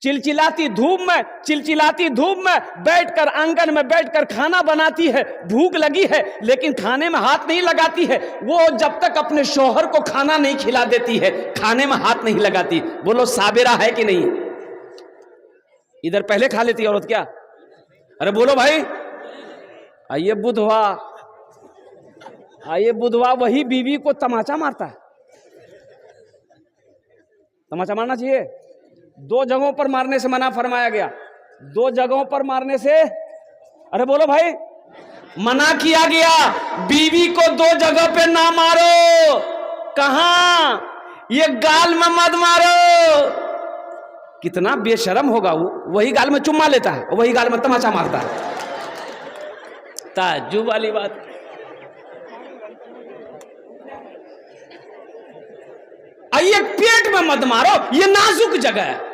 चिलचिलाती धूप में बैठकर आंगन में बैठकर खाना बनाती है, भूख लगी है लेकिन खाने में हाथ नहीं लगाती है। वो जब तक अपने शौहर को खाना नहीं खिला देती है, खाने में हाथ नहीं लगाती। बोलो साबिरा है कि नहीं? इधर पहले खा लेती औरत क्या? अरे बोलो भाई। आइए बुधवा वही बीवी को तमाचा मारता है। तमाचा मारना चाहिए। 2 जगहों पर मारने से मना फरमाया गया। 2 जगहों पर मारने से, अरे बोलो भाई, मना किया गया। बीवी को 2 जगह पे ना मारो। कहां? ये गाल में मत मारो। कितना बेशरम होगा वो। वही गाल में चुम्मा लेता है, वही गाल में तमाचा मारता है। ताज्जुब वाली बात। ये पेट में मत मारो, ये नाजुक जगह है।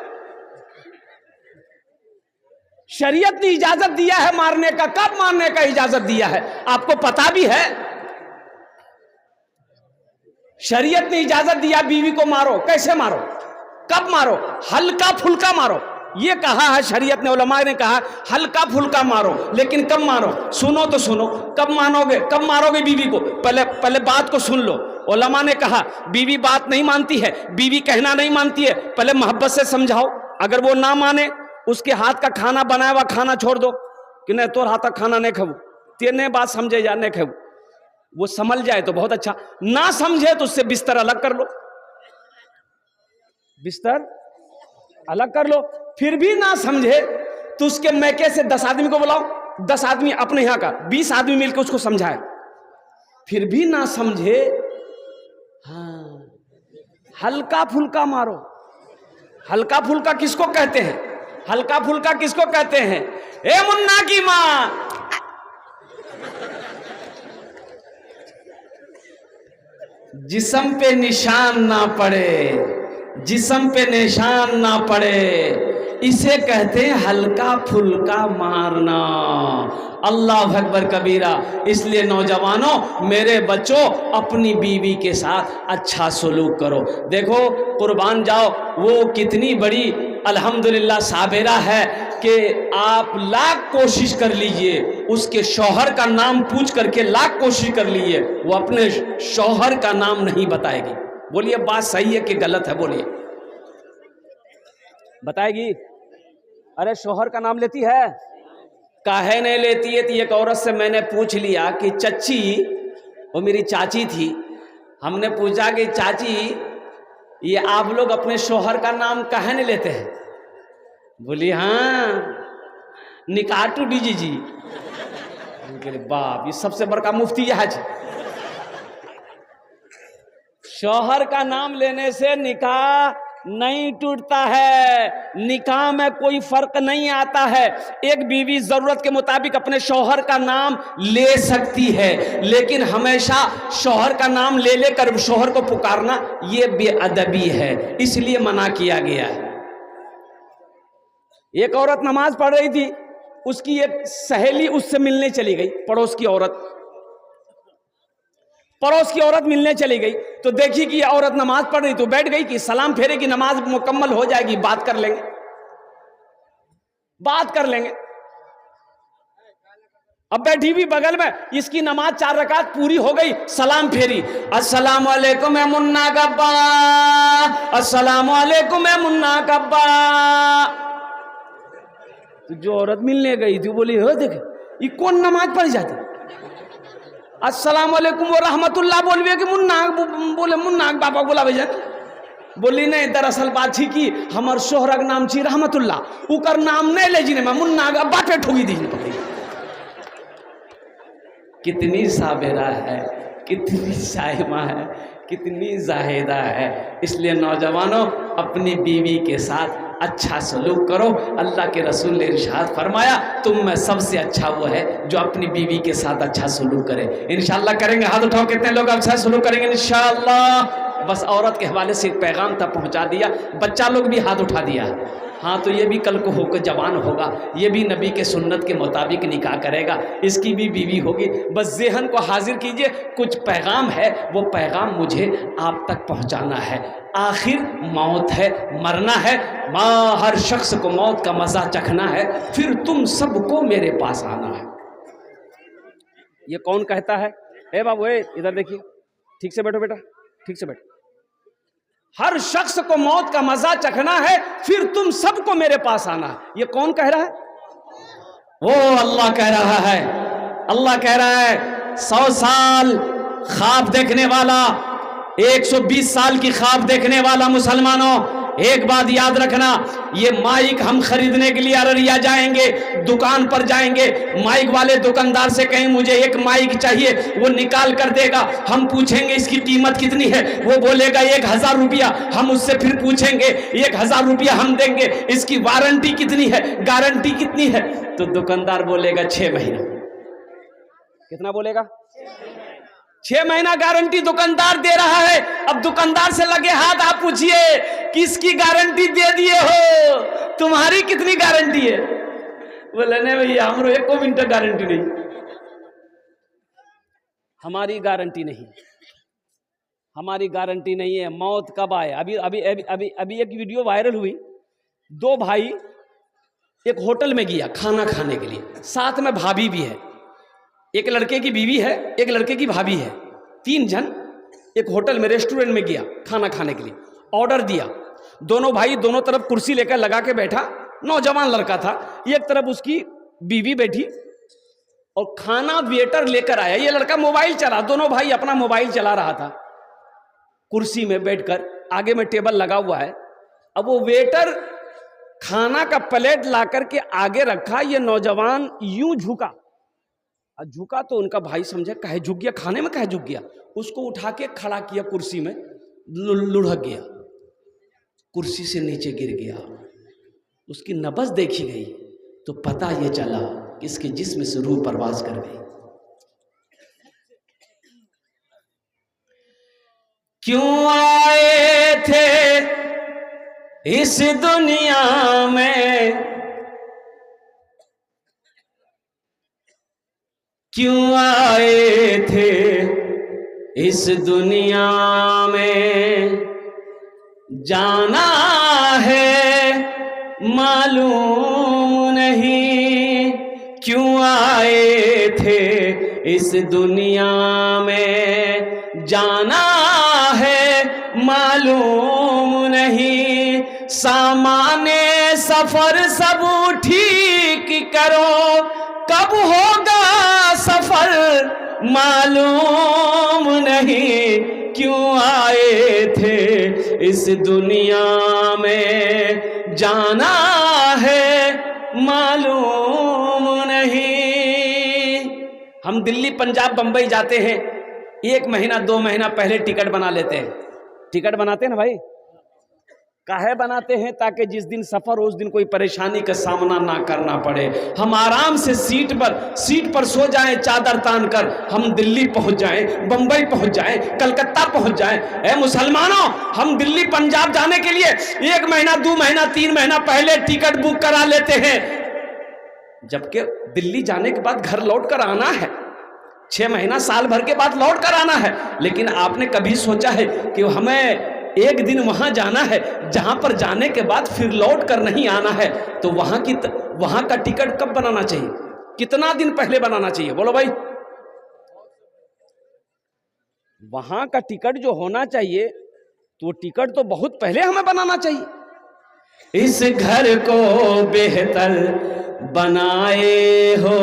शरीयत ने इजाजत दिया है मारने का। कब मारने का इजाजत दिया है आपको पता भी है? शरीयत ने इजाजत दिया बीवी को मारो। कैसे मारो? कब मारो? हल्का फुल्का मारो। ये कहा है शरीयत ने, उलमा ने कहा हल्का फुल्का मारो। लेकिन कब मारो? सुनो तो सुनो। कब मारोगे बीवी को? पहले बात को सुन लो। उलमा ने कहा बीवी बात नहीं मानती है, बीवी कहना नहीं मानती है, पहले मोहब्बत से समझाओ। अगर वो ना माने, उसके हाथ का खाना बनाया हुआ खाना छोड़ दो कि नहीं तोर हाथ का खाना नहीं खाऊ, तेने बात समझे या नहीं खाऊ। वो समझ जाए तो बहुत अच्छा, ना समझे तो उससे बिस्तर अलग कर लो। बिस्तर अलग कर लो। फिर भी ना समझे तो उसके मैके से 10 आदमी को बुलाओ, 10 आदमी अपने यहां का, 20 आदमी मिलकर उसको समझाए। फिर भी ना समझे, हाँ, हल्का फुल्का मारो। हल्का फुल्का किसको कहते हैं? हल्का फुल्का किसको कहते हैं? ए मुन्ना की मां, जिस्म पे निशान ना पड़े, जिस्म पे निशान ना पड़े, इसे कहते हैं हल्का फुल्का मारना। अल्लाह अकबर कबीरा। इसलिए नौजवानों, मेरे बच्चों, अपनी बीवी के साथ अच्छा सलूक करो। देखो कुर्बान जाओ, वो कितनी बड़ी अल्हम्दुलिल्लाह साबिरा है कि आप लाख कोशिश कर लीजिए, उसके शौहर का नाम पूछ करके लाख कोशिश कर लीजिए, वो अपने शौहर का नाम नहीं बताएगी। बोलिए बात सही है कि गलत है? बोलिए। बताएगी? अरे शौहर का नाम लेती है? काहे नहीं लेती है? तो एक औरत से मैंने पूछ लिया कि चच्ची, वो मेरी चाची थी, हमने पूछा कि चाची ये आप लोग अपने शौहर का नाम काहे नहीं लेते हैं? बोली हाँ, निकाटू डीजी जी। बाप, ये सबसे बड़का मुफ्ती यह है। शौहर का नाम लेने से निकाह नहीं टूटता है, निकाह में कोई फर्क नहीं आता है। एक बीवी जरूरत के मुताबिक अपने शौहर का नाम ले सकती है, लेकिन हमेशा शौहर का नाम ले लेकर शौहर को पुकारना ये बेअदबी है, इसलिए मना किया गया है। एक औरत नमाज पढ़ रही थी, उसकी एक सहेली उससे मिलने चली गई। पड़ोस की औरत मिलने चली गई तो देखी कि औरत नमाज पढ़ रही, तो बैठ गई कि सलाम फेरेगी, नमाज मुकम्मल हो जाएगी, बात कर लेंगे। अब बैठी भी बगल में, इसकी नमाज 4 रकात पूरी हो गई, सलाम फेरी, अस्सलाम वालेकुम ए मुन्ना गब्बा, अस्सलाम वालेकुम ए मुन्ना गब्बा। तो जो औरत मिलने गई थी बोली, हो देख ये कौन नमाज पढ़ जाती, अस्सलाम वालेकुम व रहमतुल्लाह बोलवे कि मुन्ना बोले, मुन्ना बाबा बोला भैया। बोली नहीं, दरअसल बात थी कि हमार शोहरक नाम छी रहमतुल्लाह, उकर नाम नहीं ले जी मैं मुन्ना बाटे ठोगी दी। कितनी साबिरा है, कितनी साहिमा है, कितनी जाहिदा है। इसलिए नौजवानों, अपनी बीवी के साथ अच्छा सलूक करो। अल्लाह के रसूल ने इरशाद फरमाया, तुम में सबसे अच्छा वो है जो अपनी बीवी के साथ अच्छा सलूक करे। इंशाअल्लाह करेंगे? हाथ उठाओ, कितने लोग अच्छा सलूक करेंगे इंशाअल्लाह? बस औरत के हवाले से पैगाम तक पहुंचा दिया, बच्चा लोग भी हाथ उठा दिया। हाँ, तो ये भी कल को होकर जवान होगा, ये भी नबी के सुन्नत के मुताबिक निकाह करेगा, इसकी भी बीवी होगी। बस ज़हन को हाजिर कीजिए, कुछ पैगाम है, वो पैगाम मुझे आप तक पहुंचाना है। आखिर मौत है, मरना है, माँ हर शख्स को मौत का मज़ा चखना है, फिर तुम सबको मेरे पास आना है। ये कौन कहता है? ए बाबू, ए इधर देखिए, ठीक से बैठो बेटा, ठीक से बैठो। हर शख्स को मौत का मजा चखना है, फिर तुम सबको मेरे पास आना है। ये कौन कह रहा है? वो अल्लाह कह रहा है। अल्लाह कह रहा है 100 साल ख्वाब देखने वाला, 120 साल की ख्वाब देखने वाला मुसलमानों, एक बात याद रखना, ये माइक हम खरीदने के लिए अररिया जाएंगे, दुकान पर जाएंगे, माइक वाले दुकानदार से कहें मुझे एक माइक चाहिए, वो निकाल कर देगा। हम पूछेंगे इसकी कीमत कितनी है, वो बोलेगा 1000 रुपया। हम उससे फिर पूछेंगे 1000 रुपया हम देंगे, इसकी वारंटी कितनी है, गारंटी कितनी है? तो दुकानदार बोलेगा 6 महीना। कितना बोलेगा? 6 महीना गारंटी दुकानदार दे रहा है। अब दुकानदार से लगे हाथ, आप पूछिए किसकी गारंटी दे दिए हो, तुम्हारी कितनी गारंटी है? बोले नहीं भैया, हमरो 1 मिनट गारंटी नहीं, हमारी गारंटी नहीं, हमारी गारंटी नहीं है। मौत कब आए? अभी अभी अभी अभी अभी एक वीडियो वायरल हुई, 2 भाई एक होटल में गया खाना खाने के लिए, साथ में भाभी भी है, एक लड़के की बीवी है, एक लड़के की भाभी है, 3 जन एक होटल में रेस्टोरेंट में गया खाना खाने के लिए। ऑर्डर दिया, दोनों भाई दोनों तरफ कुर्सी लेकर लगा के बैठा, नौजवान लड़का था, एक तरफ उसकी बीवी बैठी और खाना वेटर लेकर आया। ये लड़का मोबाइल चला, दोनों भाई अपना मोबाइल चला रहा था कुर्सी में बैठकर, आगे में टेबल लगा हुआ है। अब वो वेटर खाना का प्लेट ला करके आगे रखा, ये नौजवान यूं झुका, झुका तो उनका भाई समझे कहे झुक गया, खाने में कहे झुक गया, उसको उठा के खड़ा किया, कुर्सी में लुढ़क गया, कुर्सी से नीचे गिर गया। उसकी नब्ज देखी गई तो पता ये चला कि इसके जिस्म से रूह परवाज कर गई। क्यों आए थे इस दुनिया में, क्यों आए थे इस दुनिया में, जाना है मालूम नहीं। क्यों आए थे इस दुनिया में, जाना है मालूम नहीं। सामाने सफर सब ठीक करो, कब होगा सफर मालूम नहीं। क्यों आए थे इस दुनिया में, जाना है मालूम नहीं। हम दिल्ली पंजाब बंबई जाते हैं, 1 महीना 2 महीना पहले टिकट बना लेते हैं। टिकट बनाते हैं ना भाई, काहे बनाते हैं? ताकि जिस दिन सफर उस दिन कोई परेशानी का सामना ना करना पड़े, हम आराम से सीट पर सो जाएं, चादर तान कर हम दिल्ली पहुंच जाएं, बंबई पहुंच जाएं, कलकत्ता पहुंच जाएं। ऐ मुसलमानों, हम दिल्ली पंजाब जाने के लिए 1 महीना 2 महीना 3 महीना पहले टिकट बुक करा लेते हैं, जबकि दिल्ली जाने के बाद घर लौट कर आना है, 6 महीना साल भर के बाद लौट कर आना है। लेकिन आपने कभी सोचा है कि हमें एक दिन वहां जाना है, जहां पर जाने के बाद फिर लौट कर नहीं आना है? तो वहां का टिकट कब बनाना चाहिए, कितना दिन पहले बनाना चाहिए? बोलो भाई। वहां का टिकट जो होना चाहिए, तो टिकट तो बहुत पहले हमें बनाना चाहिए। इस घर को बेहतर बनाए हो,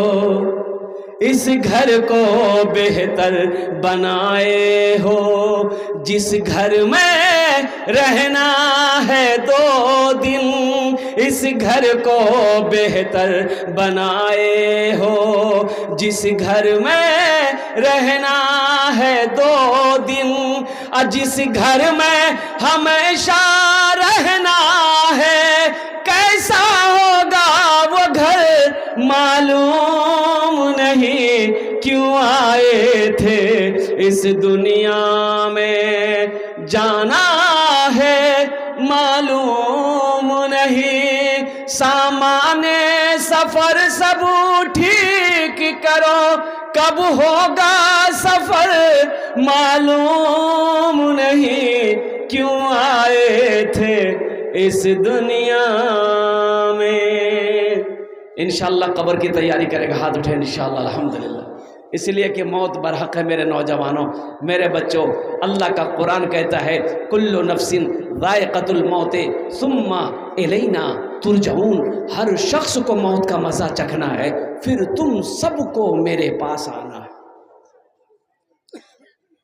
इस घर को बेहतर बनाए हो। जिस घर में रहना है 2 दिन, इस घर को बेहतर बनाए हो। जिस घर में रहना है 2 दिन, और जिस घर में हमेशा रहना है, कैसा होगा वो घर मालूम नहीं। क्यों आए थे इस दुनिया में, जाना है मालूम नहीं, सामाने सफर सब ठीक करो, कब होगा सफर मालूम नहीं, क्यों आए थे इस दुनिया में। इंशाअल्लाह कब्र की तैयारी करेगा, हाथ उठे इंशाअल्लाह, अल्हम्दुलिल्लाह। इसलिए कि मौत बरहक है मेरे नौजवानों, मेरे बच्चों। अल्लाह का कुरान कहता है कुल्लु नफ्सिन ज़ाइक़तुल मौत सुम्मा इलैना तुरजऊन। हर शख्स को मौत का मज़ा चखना है, फिर तुम सबको मेरे पास आना है।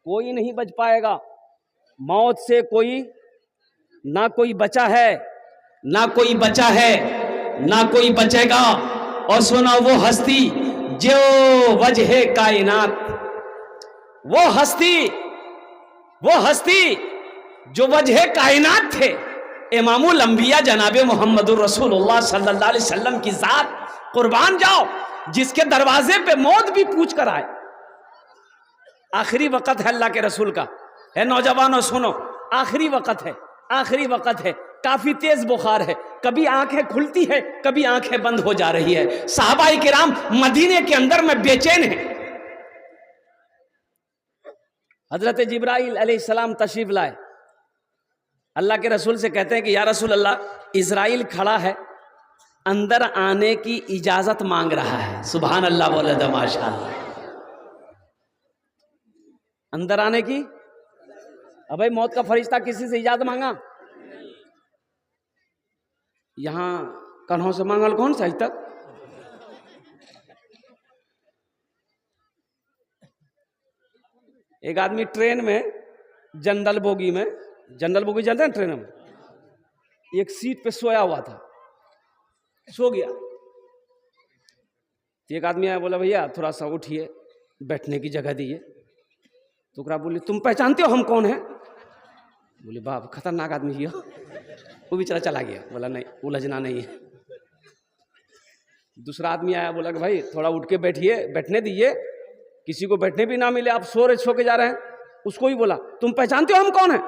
कोई नहीं बच पाएगा मौत से, कोई ना कोई बचा है, ना कोई बचा है, ना कोई बचेगा। और सुना वो हस्ती जो वजह कायनात, वो हस्ती जो वजह कायनात थे, इमामुल अंबिया जनाबे मोहम्मदुर रसूलुल्लाह सल्लल्लाहु अलैहि वसल्लम की जात कुर्बान जाओ, जिसके दरवाजे पे मौत भी पूछ कर आए। आखिरी वक्त है अल्लाह के रसूल का, है नौजवानों सुनो, आखिरी वक्त है, आखिरी वक्त है। काफी तेज बुखार है, कभी आंखें खुलती है, कभी आंखें बंद हो जा रही है। सहाबाए किराम मदीने के अंदर में बेचैन है। हजरत जिब्राइल अलैहिस्सलाम तशरीफ लाए, अल्लाह के रसूल से कहते हैं कि या रसूल अल्लाह, इजराइल खड़ा है, अंदर आने की इजाजत मांग रहा है। सुभान अल्लाह बोले तो माशाअल्लाह। अंदर आने की, अबे मौत का फरिश्ता किसी से इजाजत मांगा? यहां कन्हों से मांगल कौन सा आज तक? एक आदमी ट्रेन में जनरल बोगी में, जनरल बोगी चलते हैं ट्रेन में, एक सीट पे सोया हुआ था, सो गया। एक आदमी आया, बोला भैया थोड़ा सा उठिए, बैठने की जगह दिए। तो बोली तुम पहचानते हो हम कौन है? बोले बाप खतरनाक आदमी ही हो। वो बेचारा चला गया, बोला नहीं उलझना नहीं है। दूसरा आदमी आया, बोला कि भाई थोड़ा उठ के बैठिए, बैठने दीजिए, किसी को बैठने भी ना मिले, आप सो के जा रहे हैं। उसको ही बोला तुम पहचानते हो हम कौन है?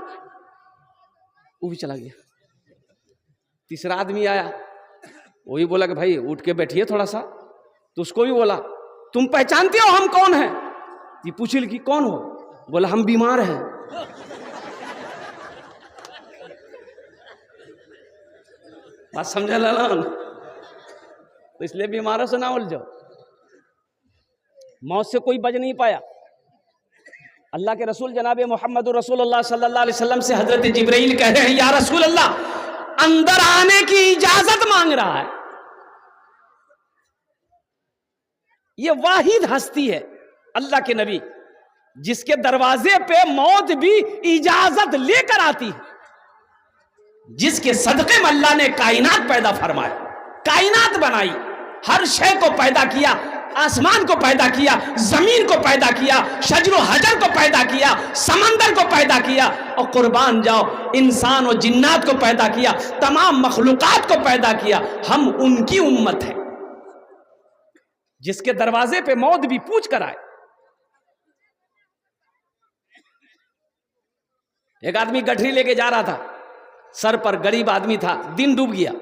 वो भी चला गया। तीसरा आदमी आया, वही बोला कि भाई उठ के बैठिए थोड़ा सा। तो उसको भी बोला तुम पहचानते हो हम कौन है? ये पूछिल कि कौन हो? बोला हम बीमार हैं। बात समझ ला, तो इसलिए बीमारों से ना उलझो। मौत से कोई बच नहीं पाया। अल्लाह के रसूल जनाबे मोहम्मदुर रसूलुल्लाह सल्लल्लाहु अलैहि वसल्लम से हजरत जिब्राइल कह रहे हैं या रसूल अल्लाह, अंदर आने की इजाजत मांग रहा है। ये वाहिद हस्ती है अल्लाह के नबी, जिसके दरवाजे पे मौत भी इजाजत लेकर आती है, जिसके सदक़े में अल्लाह ने कायनात पैदा फरमाई, कायनात बनाई, हर शय को पैदा किया, आसमान को पैदा किया, जमीन को पैदा किया, शजर व हजर को पैदा किया, समंदर को पैदा किया, और कुर्बान जाओ इंसान और जिन्नात को पैदा किया, तमाम मखलूकात को पैदा किया। हम उनकी उम्मत है जिसके दरवाजे पे मौत भी पूछ कर आए। एक आदमी गठरी लेके जा रहा था, सर पर, गरीब आदमी था, दिन डूब गया।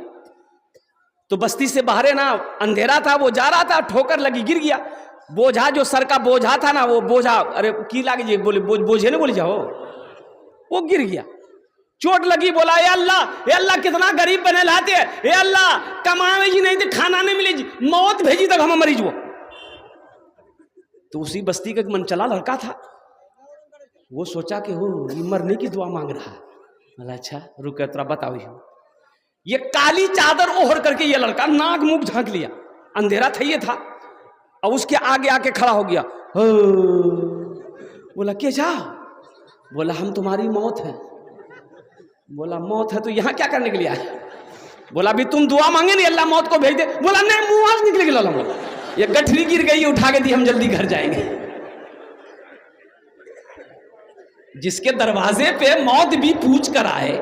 तो बस्ती से बाहर ना अंधेरा था, वो जा रहा था, ठोकर लगी, गिर गया। बोझा जो सर का बोझा था ना, वो बोझा, अरे की लागे बोले बोझे ने बोले जाओ, वो गिर गया, चोट लगी। बोला ए अल्लाह कितना गरीब बने लाते हैं, ए अल्लाह कमावे जी नहीं थे, खाना नहीं मिले जी, मौत भेजी तक हम मरीज वो। तो उसी बस्ती का एक मनचला लड़का था, वो सोचा कि हो ये मरने की दुआ मांग रहा है। बोला अच्छा रुक तेरा बताओ। ये काली चादर ओढ़ करके ये लड़का नाक मुंह झांक लिया, अंधेरा था ये था, और उसके आगे आके खड़ा हो गया। बोला क्या जा? बोला हम तुम्हारी मौत है। बोला मौत है तो यहाँ क्या करने के लिए आए? बोला अभी तुम दुआ मांगे नहीं अल्लाह मौत को भेज दे। बोला नहीं मुंह आज निकले गया। बोला ये गठरी गिर गई, उठा के दी, हम जल्दी घर जाएंगे। जिसके दरवाजे पे मौत भी पूछ कर आए,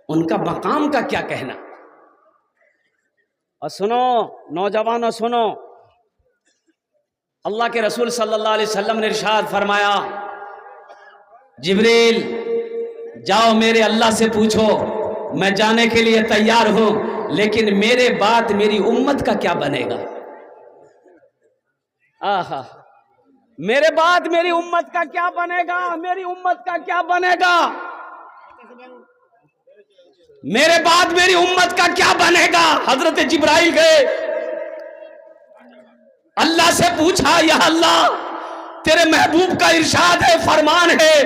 उनका मकाम का क्या कहना। और सुनो नौजवानों सुनो, अल्लाह के रसूल सल्लल्लाहु अलैहि वसल्लम ने इरशाद फरमाया, जिब्रील जाओ मेरे अल्लाह से पूछो, मैं जाने के लिए तैयार हूं, लेकिन मेरे बाद मेरी उम्मत का क्या बनेगा। आहा, मेरे बाद मेरी उम्मत का क्या बनेगा, मेरी उम्मत का क्या बनेगा, मेरे बाद मेरी उम्मत का क्या बनेगा। हजरत जिब्राइल गए, अल्लाह से पूछा, या अल्लाह तेरे महबूब का इरशाद है, फरमान है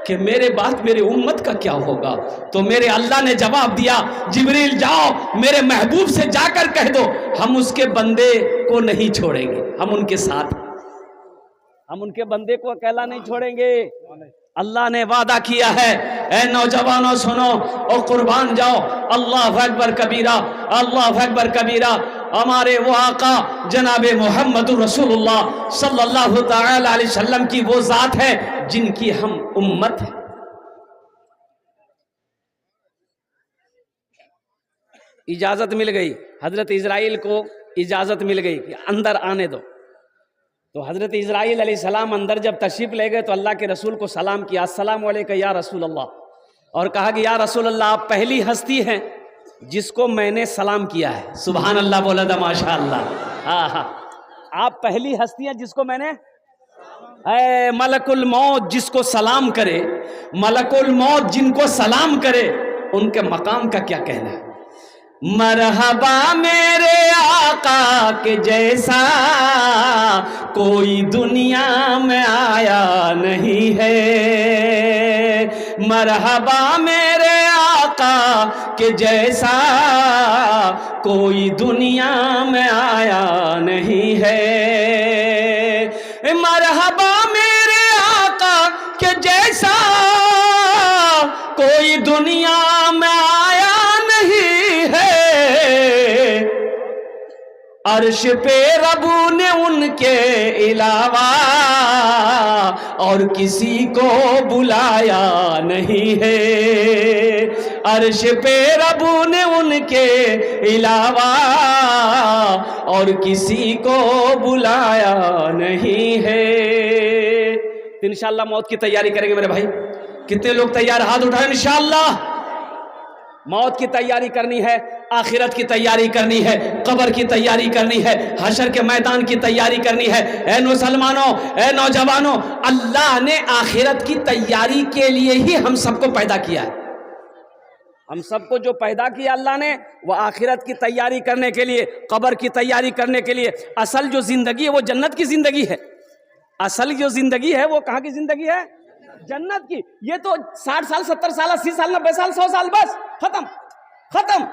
कि मेरे बाद मेरी उम्मत का क्या होगा। तो मेरे अल्लाह ने जवाब दिया, जिब्रील जाओ मेरे महबूब से जाकर कह दो, हम उसके बंदे को नहीं छोड़ेंगे, हम उनके साथ, हम उनके बंदे को अकेला नहीं छोड़ेंगे। अल्लाह ने वादा किया है, ए नौजवानों सुनो और कुर्बान जाओ। अल्लाह अकबर कबीरा, अल्लाह अकबर कबीरा। हमारे वो आका जनाबे मोहम्मद रसूलुल्लाह सल्लल्लाहु तआला अलैहि वसल्लम की वो जात है जिनकी हम उम्मत है। इजाजत मिल गई, हजरत इजराइल को इजाजत मिल गई कि अंदर आने दो। तो हजरत इजराइल अलैहिस्सलाम अंदर जब तशरीफ ले गए तो अल्लाह के रसूल को सलाम किया, अस्सलामु अलैका या रसूल अल्लाह, और कहा कि या रसूल अल्लाह आप पहली हस्ती हैं जिसको मैंने सलाम किया है। सुभान अल्लाह बोला था, माशा अल्लाह। हाँ हाँ, आप पहली हस्ती हैं जिसको मैंने, मलकुल मौत जिसको सलाम करे, मलकुल मौत जिनको सलाम करे, उनके मकाम का क्या कहना है। मरहबा मेरे आका के जैसा कोई दुनिया में आया नहीं है, मरहबा मेरे आका के जैसा कोई दुनिया में आया नहीं है, मरहबा मेरे आका के जैसा कोई दुनिया में आया नहीं है। अर्श पे रबू ने उनके अलावा और किसी को बुलाया नहीं है, अर्श पे रबू ने उनके अलावा और किसी को बुलाया नहीं है। तो इंशाअल्लाह मौत की तैयारी करेंगे मेरे भाई। कितने लोग तैयार, हाथ उठाएं। इंशाअल्लाह मौत की तैयारी करनी है, आखिरत की तैयारी करनी है, कब्र की तैयारी करनी है, हशर के मैदान की तैयारी करनी है। ए मुसलमानों, ए नौजवानों, अल्लाह ने आखिरत की तैयारी के लिए ही हम सबको पैदा किया है। हम सबको जो पैदा किया अल्लाह ने, वो आखिरत की तैयारी करने के लिए, कब्र की तैयारी करने के लिए। असल जो जिंदगी है वो जन्नत की जिंदगी है, असल जो जिंदगी है वो कहाँ की जिंदगी है, जन्नत की। ये तो 60 साल 70 साल 80 साल 90 साल 100 साल बस खत्म खत्म।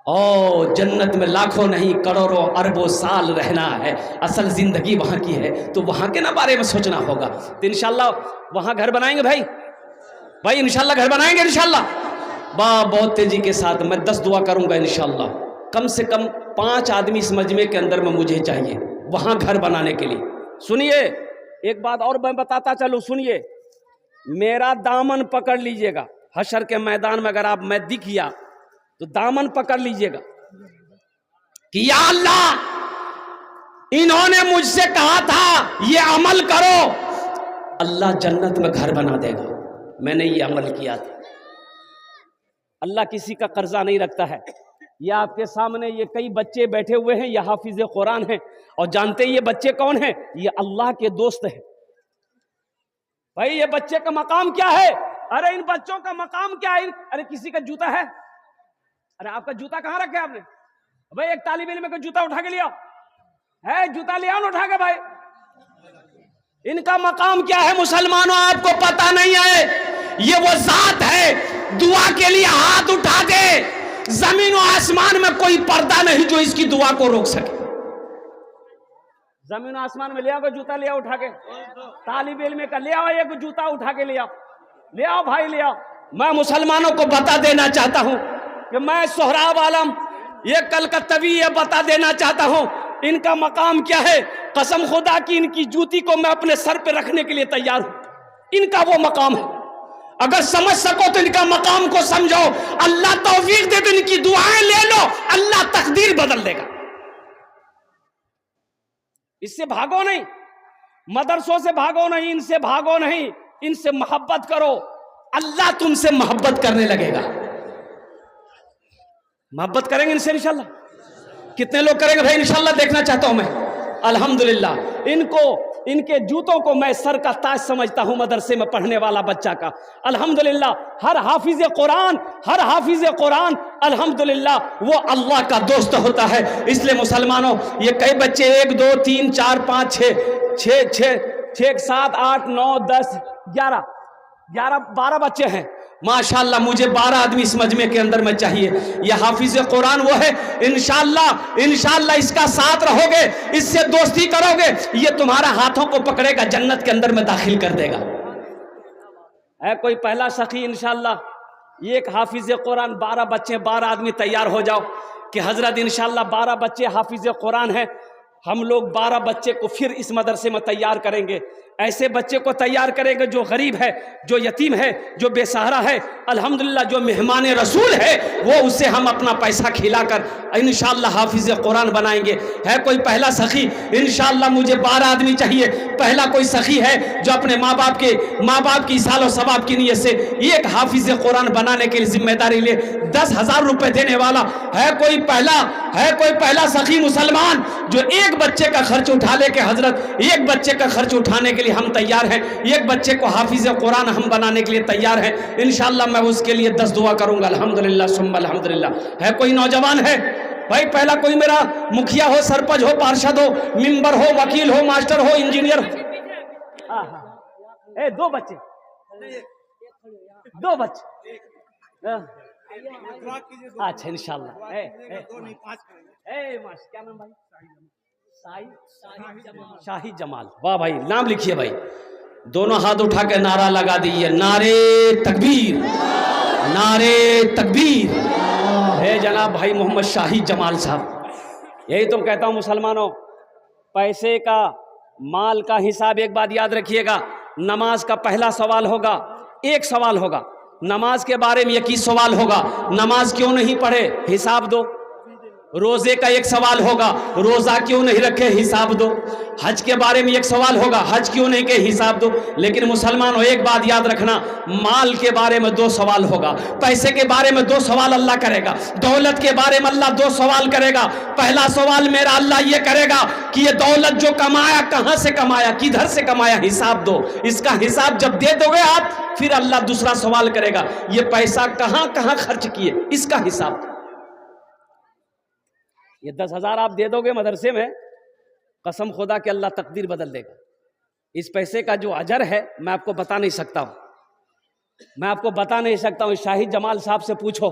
ओ जन्नत में लाखों नहीं करोड़ों अरबों साल रहना है, असल जिंदगी वहां की है, तो वहां के ना बारे में सोचना होगा। तो इंशाल्लाह वहां घर बनाएंगे भाई, भाई इंशाल्लाह घर बनाएंगे इंशाल्लाह। बहुत तेजी के साथ मैं 10 दुआ करूंगा इंशाल्लाह। कम से कम 5 आदमी इस मजमे के अंदर में मुझे चाहिए वहां घर बनाने के लिए। सुनिए एक बात और मैं बताता चलूं, सुनिए, मेरा दामन पकड़ लीजिएगा। हशर के मैदान में अगर आप मैं दिख गया तो दामन पकड़ लीजिएगा कि या अल्लाह इन्होंने मुझसे कहा था ये अमल करो, अल्लाह जन्नत में घर बना देगा। मैंने ये अमल किया था। अल्लाह किसी का कर्जा नहीं रखता है। ये आपके सामने ये कई बच्चे बैठे हुए हैं, ये हाफिज कुरान हैं, और जानते हैं ये बच्चे कौन हैं, ये अल्लाह के दोस्त हैं। भाई ये बच्चे का मकाम क्या है, अरे इन बच्चों का मकाम क्या है। अरे किसी का जूता है, अरे आपका जूता कहां रखे आपने, भाई एक तालिब इल्म का जूता उठा के लिया है, जूता ले आओ ना उठा के भाई। इनका मकाम क्या है मुसलमानों, आपको पता नहीं है। ये वो जात है दुआ के लिए हाथ उठा दे, जमीन और आसमान में कोई पर्दा नहीं जो इसकी दुआ को रोक सके। जमीन आसमान में ले आओ जूता, ले आओ उठा के, तालिब इल्म का ले आओ एक जूता उठा के ले आओ, ले आओ भाई ले आओ। मैं मुसलमानों को बता देना चाहता हूं कि मैं सोहराब आलम ये कलकत्तवी ये बता देना चाहता हूं इनका मकाम क्या है। कसम खुदा की इनकी जूती को मैं अपने सर पे रखने के लिए तैयार हूं। इनका वो मकाम है, अगर समझ सको तो इनका मकाम को समझो। अल्लाह तौफीक दे तो इनकी दुआएं ले लो, अल्लाह तकदीर बदल देगा। इससे भागो नहीं, मदरसों से भागो नहीं, इनसे भागो नहीं, इनसे मोहब्बत करो। अल्लाह तुमसे मोहब्बत करने लगेगा। मोहब्बत करेंगे इनसे इंशाल्लाह। कितने लोग करेंगे भाई इंशाल्लाह, देखना चाहता हूं मैं। अल्हम्दुलिल्लाह, इनके जूतों को मैं सर का ताज समझता हूं मदरसे में पढ़ने वाला बच्चा का। अल्हम्दुलिल्लाह, हर हाफिज कुरान अल्हम्दुलिल्लाह वो अल्लाह का दोस्त होता है। इसलिए मुसलमानों, ये कई बच्चे 1 2 3 4 5 6 7 8 9 10 11 12 बच्चे हैं माशाअल्लाह। मुझे 12 आदमी इस मजमे के अंदर में चाहिए। ये हाफिज कुरान वो है, इंशाअल्लाह इसका साथ रहोगे, इससे दोस्ती करोगे, ये तुम्हारा हाथों को पकड़ेगा, जन्नत के अंदर में दाखिल कर देगा। है कोई पहला सखी इंशाअल्लाह, एक हाफिज कुरान 12 बच्चे 12 आदमी तैयार हो जाओ कि हजरत इंशाअल्लाह 12 बच्चे हाफिज कुरान है, हम लोग 12 बच्चे को फिर इस मदरसे में तैयार करेंगे। ऐसे बच्चे को तैयार करेंगे जो गरीब है, जो यतीम है, जो बेसहारा है, अल्हम्दुलिल्लाह जो मेहमान रसूल है, वो उसे हम अपना पैसा खिलाकर इंशाअल्लाह हाफिज कुरान बनाएंगे। है कोई पहला सखी? इंशाअल्लाह मुझे 12 आदमी चाहिए। पहला कोई सखी है जो अपने माँ बाप की सालो सवाब की नीयत से एक हाफिज कुरान बनाने के लिए जिम्मेदारी ले 10,000 रुपए देने वाला है? कोई पहला सखी मुसलमान जो एक बच्चे का खर्च उठा ले के हजरत एक बच्चे का खर्च उठाने के लिए हम तैयार हैं, एक बच्चे को हाफिज कुरान हम बनाने के लिए तैयार हैं। इंशाअल्लाह मैं उसके लिए 10 दुआ करूंगा। अल्हम्दुलिल्लाह सुम्मा अल्हम्दुलिल्लाह। है कोई नौजवान है भाई? पहला कोई मेरा मुखिया हो, सरपंच हो, पार्षद हो, मेंबर हो, वकील हो, मास्टर हो, इंजीनियर हो। दो बच्चे अच्छा इंशाअल्लाह। क्या नाम भाई? शाही जमाल। वाह भाई, नाम लिखिए भाई। दोनों हाथ उठा के नारा लगा दीजिए, नारे तकबीर, नारे तकबीर। है जनाब भाई मोहम्मद शाही जमाल साहब। यही तो कहता हूं मुसलमानों, पैसे का, माल का हिसाब एक बात याद रखिएगा। नमाज का पहला सवाल होगा, एक सवाल होगा नमाज के बारे में, एक ही सवाल होगा, नमाज क्यों नहीं पढ़े, हिसाब दो। रोजे का एक सवाल होगा, रोजा क्यों नहीं रखे, हिसाब दो। हज के बारे में एक सवाल होगा, हज क्यों नहीं के, हिसाब दो। लेकिन मुसलमानों एक बात याद रखना, माल के बारे में 2 सवाल होगा, पैसे के बारे में 2 सवाल अल्लाह करेगा, दौलत के बारे में अल्लाह 2 सवाल करेगा। पहला सवाल मेरा अल्लाह ये करेगा कि ये दौलत जो कमाया कहां से कमाया, किधर से कमाया, हिसाब दो। इसका हिसाब जब दे दोगे आप, फिर अल्लाह दूसरा सवाल करेगा, ये पैसा कहां कहां खर्च किए, इसका हिसाब। ये 10,000 आप दे दोगे मदरसे में, कसम खुदा के अल्लाह तकदीर बदल देगा। इस पैसे का जो अजर है मैं आपको बता नहीं सकता हूँ, शाहिद जमाल साहब से पूछो।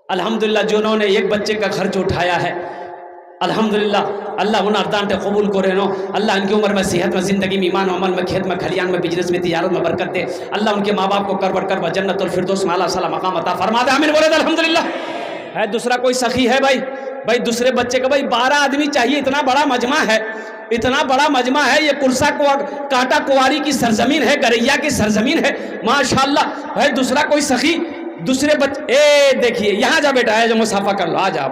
अल्हम्दुलिल्लाह जिन्होंने एक बच्चे का खर्च उठाया है, अल्हम्दुलिल्लाह अल्लाह उन अर्दान कबूल करे नो। अल्लाह उनकी उम्र में, सेहत में, जिंदगी में, ईमान अमल में, खेत में, खलियान में, बिजनेस में, तिजारत में बरकत दे। अल्लाह उनके माँ बाप को कर जन्नत और फिरदौस में आला साला मकाम अता फरमा दे। आमीन बोले अल्हम्दुलिल्लाह। है दूसरा कोई सखी है भाई दूसरे बच्चे का? भाई 12 आदमी चाहिए। इतना बड़ा मजमा है, ये कुर्सा काटा कुवारी की सरजमीन है, गरैया की सरजमीन है माशाअल्लाह। भाई दूसरा कोई सखी, दूसरे बच्चे देखिए, यहाँ जा बेटा, है जो मुसाफा कर लो, आ जा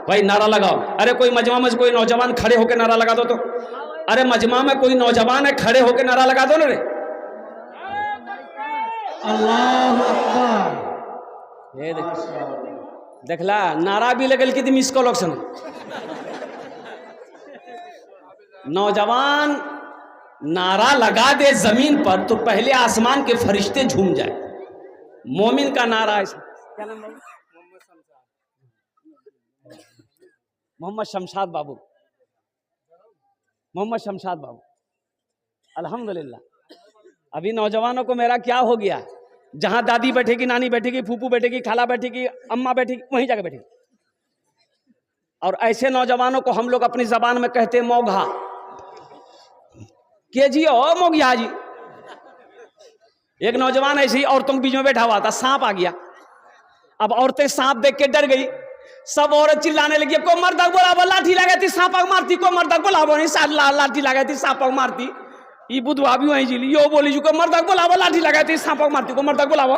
भाई नारा लगाओ। अरे कोई मजमा में कोई नौजवान खड़े होकर नारा लगा दो तो। अरे मजमा में कोई नौजवान है, खड़े होकर नारा लगा दो ना रे। अल्लाहु अकबर। ये देखला नारा भी लगल की मिस कॉल ऑप्शन। नौजवान नारा लगा दे जमीन पर तो पहले आसमान के फरिश्ते झूम जाए। मोमिन का नारा है। क्या नाम है? मोहम्मद शमशाद बाबू। अल्हम्दुलिल्लाह। अभी नौजवानों को मेरा क्या हो गया, जहां दादी बैठेगी, नानी बैठेगी, फूफू बैठेगी, खाला बैठेगी, अम्मा बैठेगी, वहीं जाकर बैठेगी। और ऐसे नौजवानों को हम लोग अपनी जबान में कहते हैं मौघा। के जी ओ मोगिया जी। एक नौजवान ऐसे ही औरतों के बीच में बैठा हुआ था, सांप आ गया। अब औरतें सांप देख के डर गई, सब औरत चिल्लाने लगी, को मर्द बोला लाठी लगा थी सांप मारती, को मर्द बोला लाठी लगा थी सांप मारती। ये बुधवा भी वहीं जिली, यो बोली को मर्द बोलावो लाठी लगाई थी सांप मारती, को मर्द बोलावो।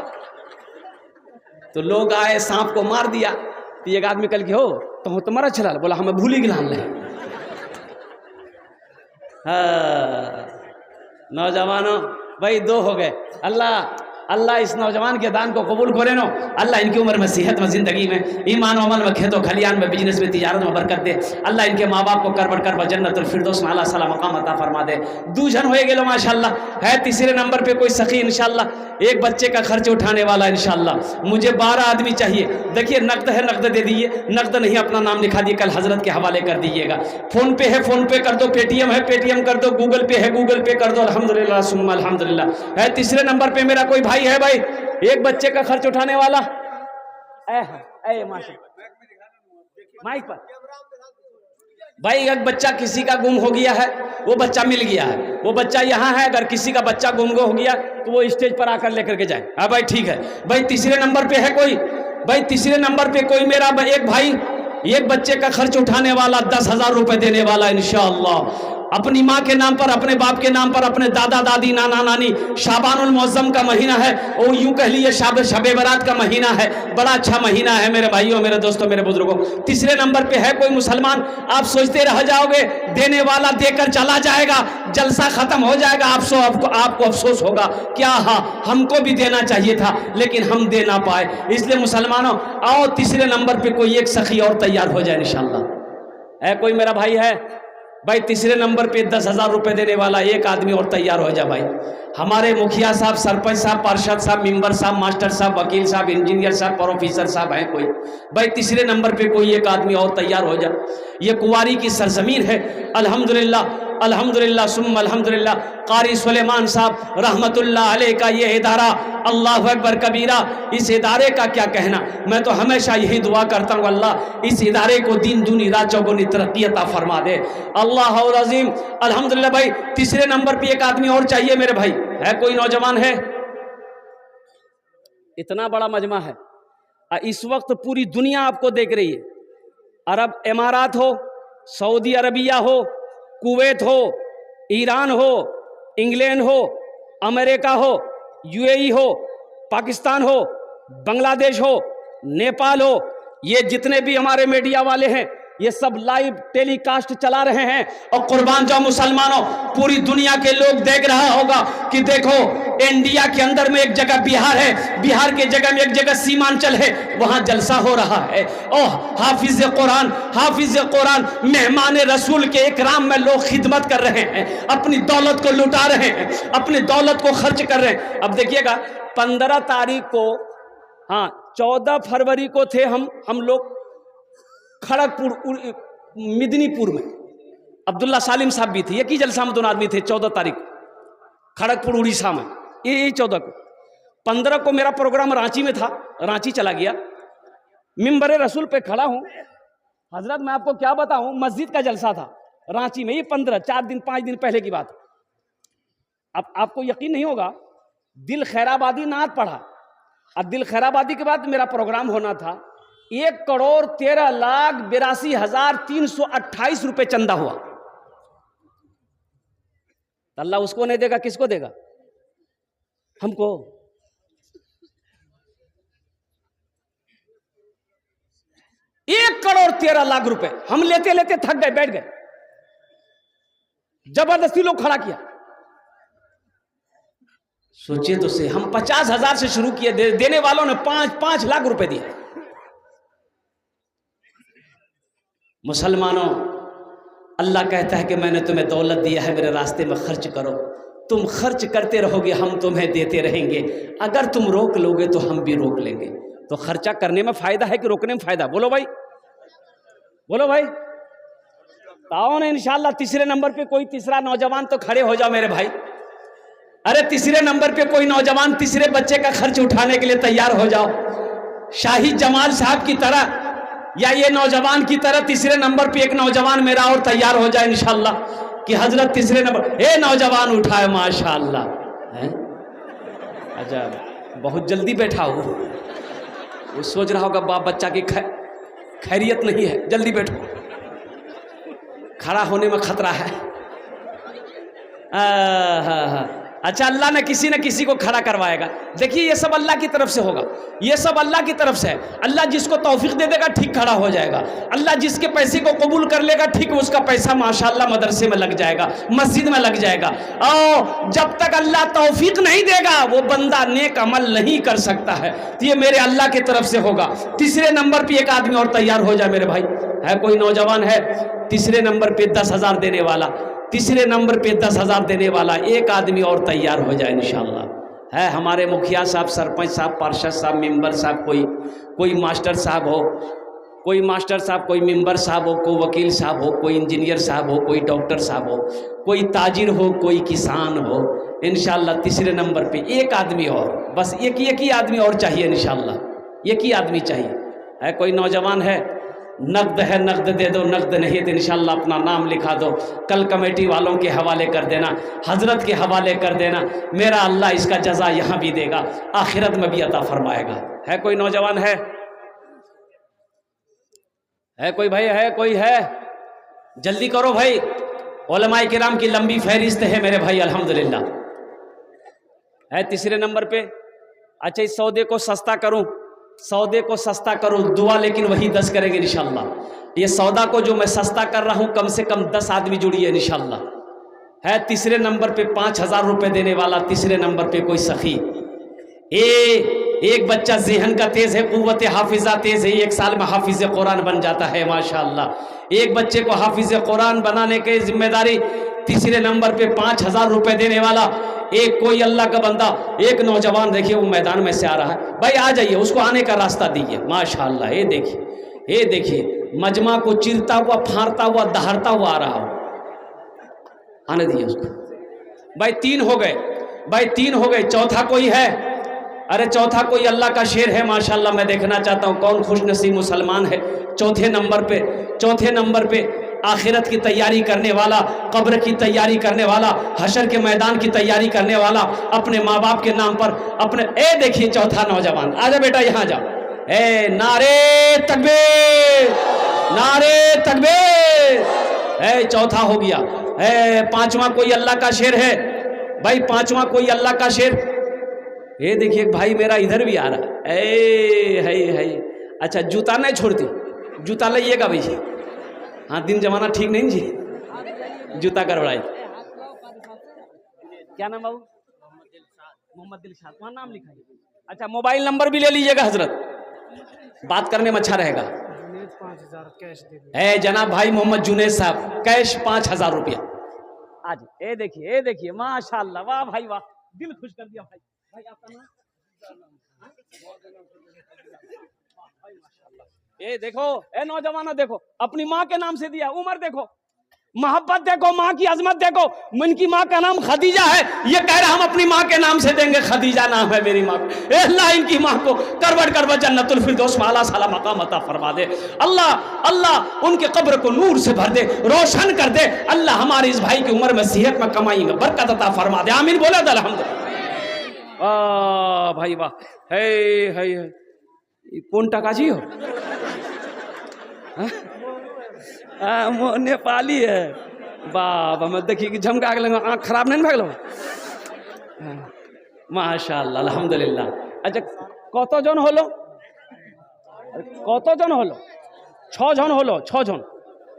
तो लोग आए, सांप को मार दिया। तो एक आदमी कल के हो तो तुम्हारा चला, बोला हमें भूली गिलान ले। नौजवानों भाई 2 हो गए। अल्लाह अल्लाह इस नौजवान के दान को कबूल करे नो। अल्लाह इनकी उम्र में, सेहत में, ज़िंदगी में, ईमान अमल में, खेतों खलियान में, बिजनेस में, तिजारत में बरकत दे। अल्लाह इनके माँ बाप को कर जन्नतुल फिरदौस में अल्लाह सला मकाम अता फरमा दे। दूजन हो गेलो माशाल्लाह। है तीसरे नंबर पे कोई सखी इंशाल्लाह, एक बच्चे का खर्च उठाने वाला इंशाल्लाह। मुझे 12 आदमी चाहिए। देखिए नकद है, नकद दे दीजिए, नकद नहीं अपना नाम लिखा दिए, कल हजरत के हवाले कर दीजिएगा। फ़ोन पे है, फ़ोन पे कर दो, पेटीएम है, पेटीएम कर दो, गूगल पे है, गूगल पे कर दो। अल्हम्दुलिल्लाह सुम्मा अल्हम्दुलिल्लाह। है तीसरे नंबर पे मेरा कोई भाई है भाई, एक बच्चे का खर्च उठाने वाला। माइक पर भाई, एक बच्चा किसी का गुम हो गया है, वो बच्चा मिल गया है, वो बच्चा यहाँ है। अगर किसी का बच्चा गुम हो गया तो वो स्टेज पर आकर लेकर के जाए। हाँ भाई ठीक है भाई। तीसरे नंबर पे है कोई भाई, तीसरे नंबर पे कोई मेरा एक भाई, एक बच्चे का खर्च उठाने वाला, 10,000 रुपए देने वाला इंशाअल्लाह। अपनी माँ के नाम पर, अपने बाप के नाम पर, अपने दादा दादी, नाना नानी। शाबानुल मुअज़्ज़म का महीना है, वो यूं कह लिए शबे बारात का महीना है। बड़ा अच्छा महीना है मेरे भाइयों, मेरे दोस्तों, मेरे बुजुर्गों। तीसरे नंबर पे है कोई मुसलमान। आप सोचते रह जाओगे, देने वाला देकर चला जाएगा, जलसा खत्म हो जाएगा, आपको अफसोस होगा क्या, हाँ हमको भी देना चाहिए था लेकिन हम दे ना पाए। इसलिए मुसलमानों आओ, तीसरे नंबर पे कोई एक सखी और तैयार हो जाए इंशाअल्लाह। है कोई मेरा भाई है भाई, तीसरे नंबर पे 10,000 रुपए देने वाला एक आदमी और तैयार हो जा भाई। हमारे मुखिया साहब, सरपंच साहब, पार्षद साहब, मेंबर साहब, मास्टर साहब, वकील साहब, इंजीनियर साहब, प्रोफेसर साहब हैं कोई भाई, तीसरे नंबर पे कोई एक आदमी और तैयार हो जा। ये कुंवारी की सरजमीन है। अल्हम्दुलिल्लाह अल्हम्दुलिल्लाह सुम्मा अल्हम्दुलिल्लाह। कारी सुलेमान साहब रहमतुल्लाह अलैह का ये इदारा, अल्लाह अकबर कबीरा, इस इदारे का क्या कहना। मैं तो हमेशा यही दुआ करता हूँ, अल्लाह इस इदारे को दिन दूनी रात चौगुनी तरक्की अता फरमा दे। अल्लाह अज़ीम। अल्हम्दुलिल्लाह भाई, तीसरे नंबर पे एक आदमी और चाहिए मेरे भाई। है कोई नौजवान है? इतना बड़ा मजमा है, इस वक्त पूरी दुनिया आपको देख रही है। अरब इमारात हो, सऊदी अरबिया हो, कुवैत हो, ईरान हो, इंग्लैंड हो, अमेरिका हो, यूएई हो, पाकिस्तान हो, बांग्लादेश हो, नेपाल हो, ये जितने भी हमारे मीडिया वाले हैं ये सब लाइव टेलीकास्ट चला रहे हैं। और कुर्बान जाओ मुसलमानों, पूरी दुनिया के लोग देख रहा होगा कि देखो इंडिया के अंदर में एक जगह बिहार है, बिहार के जगह में एक जगह सीमांचल है, वहां जलसा हो रहा है। ओह हाफिज कुरान, हाफिज कुरान, मेहमान रसूल के इकराम में लोग खिदमत कर रहे हैं, अपनी दौलत को लुटा रहे हैं, अपनी दौलत को खर्च कर रहे हैं। अब देखिएगा 15 तारीख को, हाँ 14 फरवरी को थे हम लोग खड़गपुर मिदनीपुर में, अब्दुल्ला सालिम साहब भी थे, एक ही जलसा में दोनों आदमी थे। 14 तारीख खड़गपुर उड़ीसा में, ये 14 को। 15 को मेरा प्रोग्राम रांची में था, रांची चला गया, मिंबर रसूल पे खड़ा हूं। हजरत मैं आपको क्या बताऊं, मस्जिद का जलसा था रांची में, ये 15 4 दिन 5 दिन पहले की बात। अब आपको यकीन नहीं होगा, दिल खैराबादी नात पढ़ा, और दिल खैराबादी के बाद मेरा प्रोग्राम होना था। 1,13,82,328 रुपए चंदा हुआ। अल्लाह उसको नहीं देगा, किसको देगा? हमको। 1,13,00,000 रुपए हम लेते लेते थक गए, बैठ गए, जबरदस्ती लोग खड़ा किया। सोचिए तो से, हम 50,000 से शुरू किए, देने वालों ने 5 लाख रुपए दिए। मुसलमानों, अल्लाह कहता है कि मैंने तुम्हें दौलत दिया है, मेरे रास्ते में खर्च करो। तुम खर्च करते रहोगे, हम तुम्हें देते रहेंगे। अगर तुम रोक लोगे तो हम भी रोक लेंगे। तो खर्चा करने में फायदा है कि रोकने में फायदा? बोलो भाई, बोलो भाई। आओ ना इंशाल्लाह। तीसरे नंबर पे कोई तीसरा नौजवान तो खड़े हो जाओ मेरे भाई। अरे तीसरे नंबर पे कोई नौजवान तीसरे बच्चे का खर्च उठाने के लिए तैयार हो जाओ, शाहिद जमाल साहब की तरह, या ये नौजवान की तरह तीसरे नंबर पे एक नौजवान मेरा और तैयार हो जाए इंशाल्लाह कि हजरत तीसरे नंबर, ए नौजवान उठाए माशाल्लाह। अच्छा, बहुत जल्दी बैठा हो, वो सोच रहा होगा बाप बच्चा की खैरियत नहीं है, जल्दी बैठो, खड़ा होने में खतरा है। अच्छा, अल्लाह ने किसी को खड़ा करवाएगा। देखिए ये सब अल्लाह की तरफ से होगा, ये सब अल्लाह की तरफ से है। अल्लाह जिसको तौफीक दे देगा ठीक खड़ा हो जाएगा। अल्लाह जिसके पैसे को कबूल कर लेगा ठीक उसका पैसा माशाअल्लाह मदरसे में लग जाएगा, मस्जिद में लग जाएगा। और जब तक अल्लाह तौफीक नहीं देगा वो बंदा नेक अमल नहीं कर सकता है। तो ये मेरे अल्लाह की तरफ से होगा। तीसरे नंबर पर एक आदमी और तैयार हो जाए मेरे भाई। है कोई नौजवान है तीसरे नंबर पे 10,000 देने वाला, तीसरे नंबर पे 10,000 देने वाला एक आदमी और तैयार हो जाए इंशाअल्लाह। है हमारे मुखिया साहब, सरपंच साहब, पार्षद साहब, मेंबर साहब, कोई मास्टर साहब हो, कोई मास्टर साहब, कोई मेंबर साहब हो, कोई वकील साहब हो, कोई इंजीनियर साहब हो, कोई डॉक्टर साहब हो, कोई ताजिर हो, कोई किसान हो। इंशाअल्लाह तीसरे नंबर पे एक आदमी और, बस एक ही आदमी और चाहिए इंशाअल्लाह, एक ही आदमी चाहिए। है कोई नौजवान है, नकद है नकद दे दो, नकद नहीं तो इंशाअल्लाह अपना नाम लिखा दो, कल कमेटी वालों के हवाले कर देना, हजरत के हवाले कर देना। मेरा अल्लाह इसका जजा यहाँ भी देगा, आखिरत में भी अता फरमाएगा। है कोई नौजवान है कोई भाई, है कोई है? जल्दी करो भाई, उलमाए किराम की लंबी फहरिस्त है मेरे भाई अल्हम्दुलिल्लाह। है तीसरे नंबर पे। अच्छा, इस सौदे को सस्ता करूं, सौदे को सस्ता करो, दुआ लेकिन वही 10 करेंगे इंशाअल्लाह। ये सौदा को जो मैं सस्ता कर रहा हूं कम से कम 10 आदमी जुड़िए इंशाअल्लाह। है तीसरे नंबर पे 5,000 रुपये देने वाला, तीसरे नंबर पे कोई सखी। एक बच्चा ज़हन का तेज है, कुव्वत हाफिजा तेज है, 1 साल में हाफिज कुरान बन जाता है माशाअल्लाह। एक बच्चे को हाफिज कुरान बनाने की जिम्मेदारी, तीसरे नंबर पे 5,000 रुपये देने वाला एक कोई अल्लाह का बंदा, एक नौजवान। देखिए वो मैदान में से आ रहा है, भाई आ जाइए, उसको आने का रास्ता दीजिए माशाअल्लाह। ये देखिए मजमा को चिरता हुआ, फाड़ता हुआ, दहाड़ता हुआ आ रहा हो, आने दीजिए उसको। भाई 3 हो गए, भाई 3 हो गए, चौथा कोई है? अरे चौथा कोई अल्लाह का शेर है माशाअल्लाह। मैं देखना चाहता हूँ कौन खुशनसीब मुसलमान है चौथे नंबर पे आखिरत की तैयारी करने वाला, कब्र की तैयारी करने वाला, हशर के मैदान की तैयारी करने वाला, अपने माँ बाप के नाम पर अपने। देखिए चौथा नौजवान, आजा बेटा यहाँ जा। नारे तकबीर, नारे तकबीर। चौथा हो गया। पांचवा कोई अल्लाह का शेर है भाई, पांचवा कोई अल्लाह का शेर। देखिए भाई मेरा इधर भी आ रहा है। अच्छा जूता नहीं छोड़ती, जूता लाइएगा भाई। हाँ दिन जमाना ठीक नहीं जी, जूता करवाए। क्या नाम बाबू? मोहम्मद दिलशाद, वहाँ नाम लिखा है। अच्छा मोबाइल नंबर भी ले लीजिएगा हजरत, बात करने में अच्छा रहेगा। 5,000 कैश दे दीजिए। जनाब भाई मोहम्मद जुनेद साहब, कैश 5,000 रुपया आज। देखिए माशाअल्लाह, वाह भाई वाह, दिल खुश कर दिया भाई। भाई आपका नाम? देखो नौजवानों, देखो अपनी माँ के नाम से दिया, उम्र देखो, मोहब्बत देखो, माँ की अजमत देखो। इनकी माँ का नाम खदीजा है, ये कह रहा हम अपनी माँ के नाम से देंगे, खदीजा नाम है मेरी माँ। अल्लाह इनकी माँ को करवट जन्नतुल फिरदौस में आला साला मकाम अता फरमा दे। अल्लाह उनके कब्र को नूर से भर दे, रोशन कर दे। अल्लाह हमारे इस भाई की उम्र में सेहत में, कमाई में बरकत अता फरमा दे। आमीन बोले तो अल्हम्दुलिल्लाह। वाह भाई वाह। है कौन टकाजी हो? नेपाली है बाबा। मैं देखिए कि झमका के आँख खराब नहीं भागलो माशाअल्लाह अल्हम्दुलिल्लाह। अच्छा कतজন হলো? 6 জন হলো। 6 জন।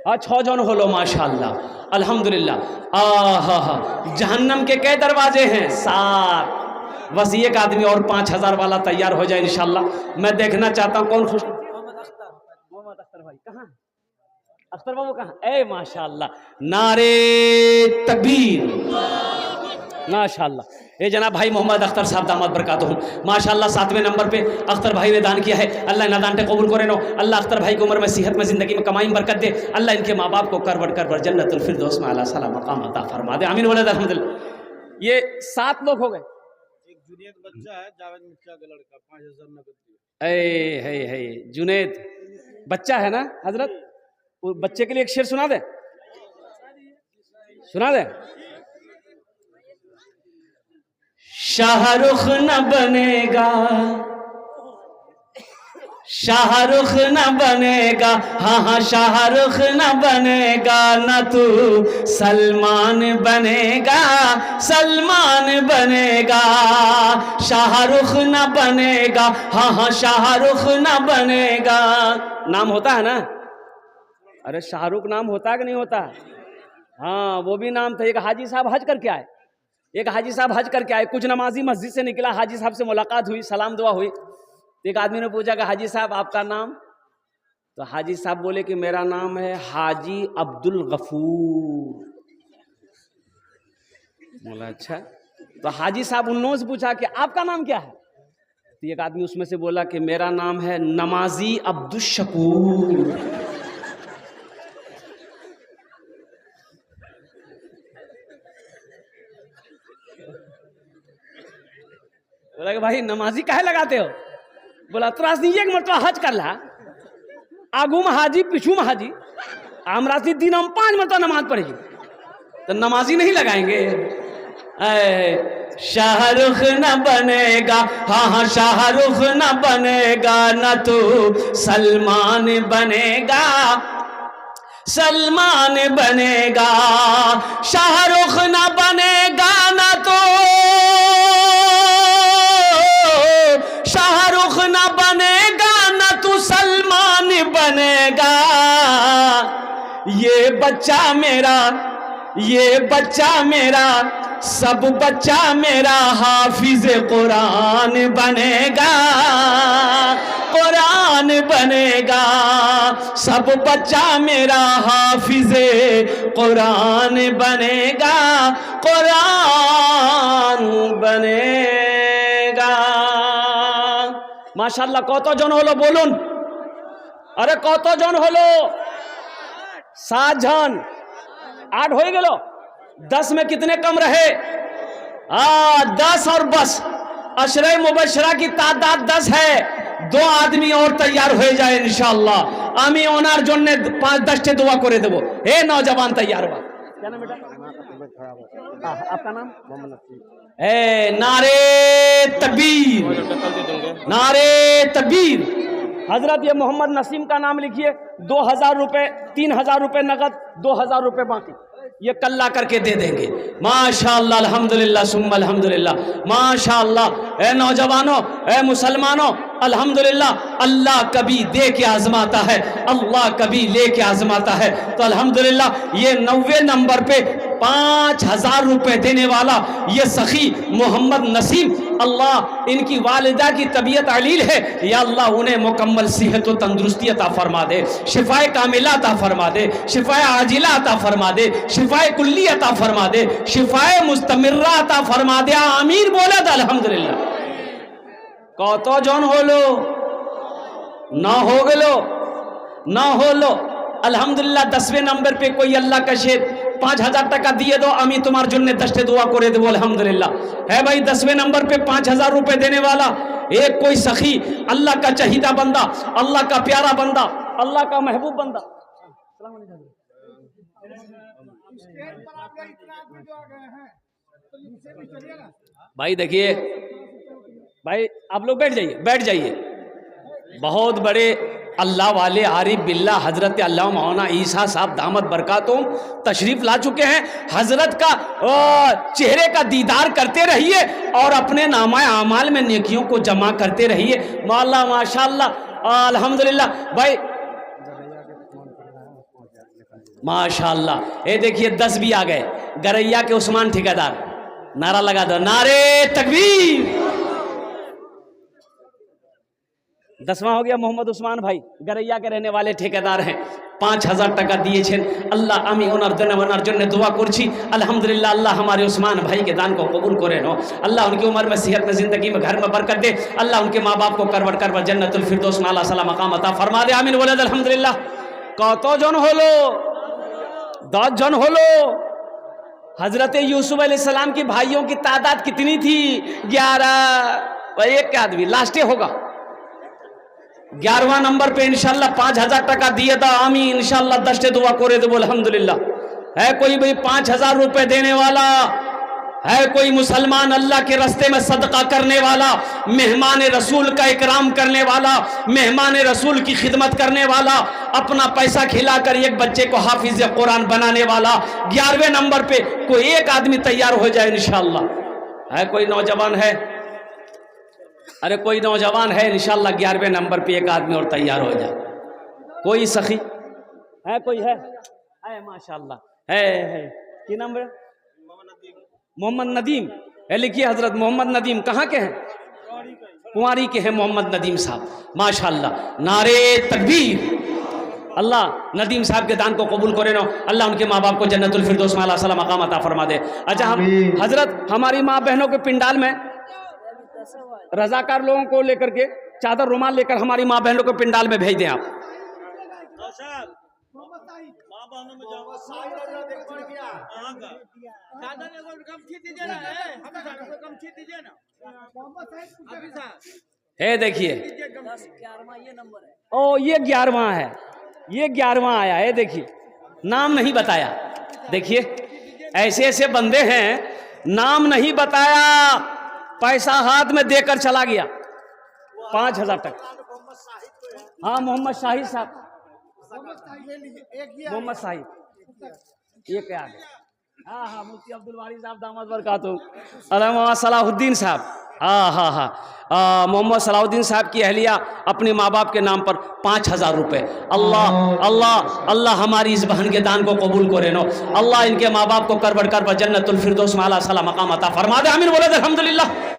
हाँ 6 জন হলো माशाअल्लाह अल्हम्दुलिल्लाह। जहन्नम के कै दरवाजे हैं? 7। बस एक आदमी और 5,000 वाला तैयार हो जाए इंशाअल्लाह। मैं देखना चाहता हूँ कौन खुश। मोहम्मद अख्तर भाई कहाँ? अख्तर बाबू कहाँ? माशाअल्लाह, नारे तकबीर माशाअल्लाह। जनाब भाई मोहम्मद अख्तर साहब दामद बरकातुहू माशाअल्लाह 7वें नंबर पे अख्तर भाई ने दान किया है। अल्लाह ना दान कबूल करे नो। अल्लाह अख्तर भाई की उम्र में, सेहत में, जिंदगी में, कमाई में बरकत दे। अल्लाह इनके माँ बाप को करवट जन्नतुल फिरदौस में आला साला मकाम अता फरमा दे। आमीन बोले अल्हम्दुलिल्लाह। ये 7 लोग हो गए। एक जुनेद बच्चा है, जावेद मिर्जा का लड़का, 5,000 नकद दिए। जुनेद बच्चा है ना हजरत? वो बच्चे के लिए एक शेर सुना दे। शाहरुख न बनेगा, शाहरुख न बनेगा, हाँ हाँ शाहरुख न बनेगा, न तू सलमान बनेगा, सलमान बनेगा। शाहरुख न बनेगा, हाँ हाँ शाहरुख न बनेगा। नाम होता है ना, अरे शाहरुख नाम होता है कि नहीं होता? हाँ वो भी नाम था। एक हाजी साहब हज करके आए, एक हाजी साहब हज करके आए, कुछ नमाजी मस्जिद से निकला, हाजी साहब से मुलाकात हुई, सलाम दुआ हुई। एक आदमी ने पूछा कि हाजी साहब आपका नाम? तो हाजी साहब बोले कि मेरा नाम है हाजी अब्दुल गफूर। बोला अच्छा। तो हाजी साहब उन लोगों से पूछा कि आपका नाम क्या है? तो एक आदमी उसमें से बोला कि मेरा नाम है नमाजी अब्दुल शकूर। बोला कि भाई नमाजी काहे लगाते हो? बोला त्रास नहीं, एक मरतबा हज कर ला, आगू में हाजी पिछू में हाजी, आमराती दिन हम 5 मरतबा नमाज पढ़ेगी, तो नमाजी नहीं लगाएंगे? शाहरुख न बनेगा, हाँ हाँ शाहरुख न बनेगा, न तो सलमान बनेगा, सलमान बनेगा। शाहरुख न बनेगा, न तो शाहरुख न बनेगा, न तू सलमान बनेगा। ये बच्चा मेरा, ये बच्चा मेरा, सब बच्चा मेरा हाफिज कुरान बनेगा, कुरान बनेगा। सब बच्चा मेरा हाफिज कुरान बनेगा, कुरान बनेगा। माशाल्लाह কতজন হলো বলুন? আরে কতজন হলো? 7 জন। 8 হয়ে গেল। 10 में कितने कम रहे? 10 और बस अशरे मुबशरा की तादाद 10 है। 2 आदमी और तैयार हो जाए इंशाअल्लाह। আমি ওনার জন্য 5-10टे दुआ করে দেব। हे नौजवान तैयार हुआ? क्या नाम बेटा? आपका नाम? मोहम्मद नसीम। नारे तकबीर, नारे तकबीर। हजरत ये मोहम्मद नसीम का नाम लिखिए। 2000 रुपए, 3000 रुपए नगद, 2000 रुपए बाकी, ये कल्ला करके दे देंगे। माशाअल्लाह, अल्हम्दुलिल्लाह सुम्मा अल्हम्दुलिल्लाह, माशाअल्लाह। ए नौजवानों, ए मुसलमानों, अल्हम्दुलिल्लाह। अल्लाह कभी दे के आजमाता है, अल्लाह कभी ले के आजमाता है। तो अल्हम्दुलिल्लाह ये 90 नंबर पे 5000 रुपए देने वाला ये सखी मोहम्मद नसीम, अल्लाह इनकी वालिदा की तबीयत अलील है, या अल्लाह उन्हें मुकम्मल सेहत व तंदुरुस्ती अता फरमा दे, शिफाए कामिला अता फरमा दे, शिफाए आजिला अता फरमा दे, शिफाए कुल्ली अता फरमा दे, शिफाए मुस्तमिर्रा अता फरमा दे। आमीन बोले तो अल्हम्दुलिल्लाह। কতজন হলো? ना हो गलो, ना होलो। अल्हम्दुलिल्लाह 10वें नंबर पे कोई अल्लाह का शेर 5000 টাকা দিয়ে दो, আমি তোমার জন্য 10टे दुआ করে দেবো अल्हम्दुलिल्लाह। है भाई 10वें नंबर पे 5000 रुपए देने वाला एक कोई सखी, अल्लाह का चहीदा बंदा, अल्लाह का प्यारा बंदा, अल्लाह का महबूब बंदा। भाई देखिए, भाई आप लोग बैठ जाइए, बैठ जाइए। बहुत बड़े अल्लाह वाले आरिफ बिल्ला हजरत अल्लाह मौलाना ईसा साहब दामद बरकातुम तशरीफ ला चुके हैं। हजरत का चेहरे का दीदार करते रहिए और अपने नामा आमाल में नेकियों को जमा करते रहिए। मौला माशाअल्लाह अल्हम्दुलिल्लाह। भाई माशाअल्लाह, ये देखिए 10 भी आ गए। गरैया के उस्मान ठेकेदार, नारा लगा दो, नारे तकबीर। 10वां हो गया मोहम्मद उस्मान भाई, गरैया के रहने वाले ठेकेदार हैं। 5000 টাকা দিয়েছেন। আল্লাহ আমি ওনার জন্য দোয়া করছি। अल्हम्दुलिल्लाह अल्लाह हमारे उस्मान भाई के दान को कबूल करे नो। अल्लाह उनकी उम्र में, सेहत में, जिंदगी में, घर में बरकत दे। अल्लाह उनके माँ बाप को करवट करवट जन्नतुल फिरदौस में आला सलाम मकाम अता फरमा दे। आमीन बोले अल्हम्दुलिल्लाह। কতজন হলো? 10 জন হলো। हजरत यूसुफ अलैहिस्सलाम की भाइयों की तादाद कितनी थी? 11। एक आदमी लास्टे होगा। 11वां नंबर पे इंशाल्लाह 5000 টাকা दिए था। আমি इंशाल्लाह 10टे दुआ करे देबो अल्हम्दुलिल्लाह। है कोई भाई 5000 रुपए देने वाला? है कोई मुसलमान अल्लाह के रास्ते में सदका करने वाला, मेहमान रसूल का इकराम करने वाला, मेहमान रसूल की खिदमत करने वाला, अपना पैसा खिलाकर एक बच्चे को हाफिज कुरान बनाने वाला, 11वें नंबर पे कोई एक आदमी तैयार हो जाए इंशाअल्लाह। है कोई नौजवान है, अरे कोई नौजवान है इंशाअल्लाह 11वें नंबर पे एक आदमी और तैयार हो जाए। कोई सखी है, कोई है माशाअल्लाह है। क्या नाम है? मोहम्मद नदीम है। लिखिए हजरत मोहम्मद नदीम कहाँ के हैं? कुंवारी के हैं मोहम्मद नदीम साहब माशाअल्लाह। नारे तकबीर। अल्लाह नदीम साहब के दान को कबूल करे ना, अल्लाह उनके माँ बाप को जन्नतुल फिरदौस में आला सलाम मकाम अता फरमा दे। अच्छा हम हजरत हमारी माँ बहनों के पिंडाल में रजाकार लोगों को लेकर के चादर रुमाल लेकर हमारी माँ बहनों को पिंडाल में भेज दें आप। है देखिए ओ ये 11वां है, ये 11वां आया है। देखिए नाम नहीं बताया। देखिए ऐसे ऐसे बंदे हैं नाम नहीं बताया, पैसा हाथ में देकर चला गया 5000 तक। हाँ मोहम्मद शाहिद साहब, मोहम्मद शाहिद ये क्या है? हाँ हाँ मुफ्ती अब्दुल वारी साहब दामद बरकातहू, अरे मोहम्मद सलाहुद्दीन साहब, हाँ हाँ हाँ मोहम्मद सलाहुद्दीन साहब की अहलिया अपने माँ बाप के नाम पर 5000 रुपये। अल्लाह अल्लाह अल्लाह हमारी इस बहन के दान को कबूल करे नो, अल्लाह इनके माँ बाप को करबड़ कर जन्नतुल फिरदौस में आला सलाम मकाम अता फरमा दे। आमीन बोले अल्हम्दुलिल्लाह।